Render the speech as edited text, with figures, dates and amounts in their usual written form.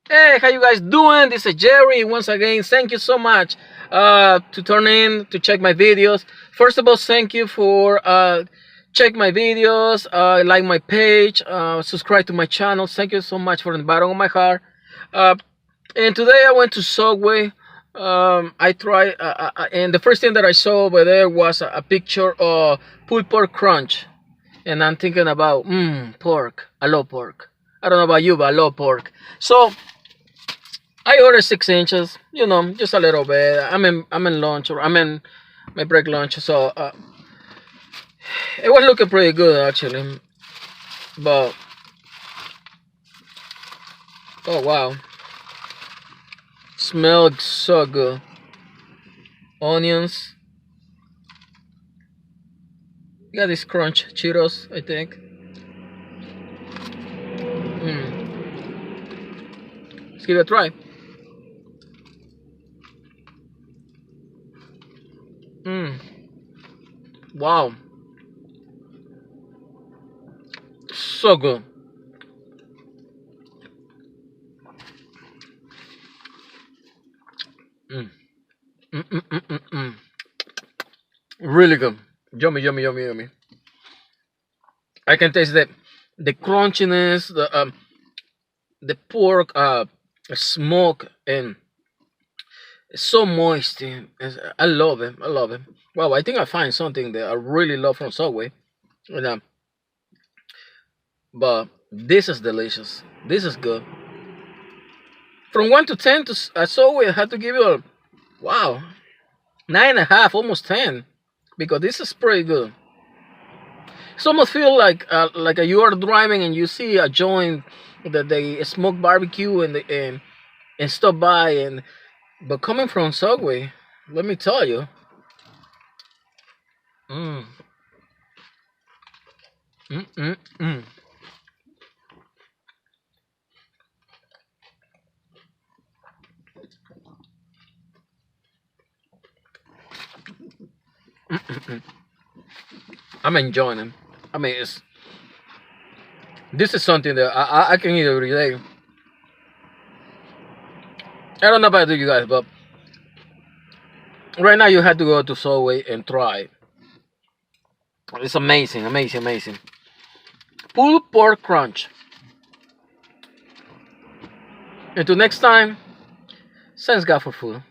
Hey, how you guys doing? This is Jerry once again. Thank you so much to turn in to check my videos. First of all, thank you for check my videos, like my page, subscribe to my channel. Thank you so much from the bottom of my heart. Uh, and today I went to Subway. I tried, and the first thing that I saw over there was a picture of pulled pork crunch, and I'm thinking about pork. I love pork. I don't know about you, but I love pork. So I ordered 6 inches, just a little bit. I'm in lunch, or I'm in my break lunch, so it was looking pretty good actually. But oh wow, smelled so good. Onions, you got these crunch Cheetos, I think. Let's give it a try. Wow, so good. Mm. Mm. Really good. Yummy, yummy, yummy, yummy. I can taste the crunchiness, the pork smoke, and it's so moist. I love it. I love it. Wow, I think I find something that I really love from Subway. And, but this is delicious. This is good. From 1 to 10 to Subway, I had to give you a wow 9.5, almost 10, because this is pretty good. It's almost feel like you are driving and you see a joint that they smoke barbecue and stop by, and but coming from Subway, let me tell you. Mm. Mm, mm, mm. I'm enjoying them. I mean, this is something that I can eat every day. I don't know about you guys, but right now you have to go to Subway and try. It's amazing, amazing, amazing. Pulled pork crunch. Until next time, thanks God for food.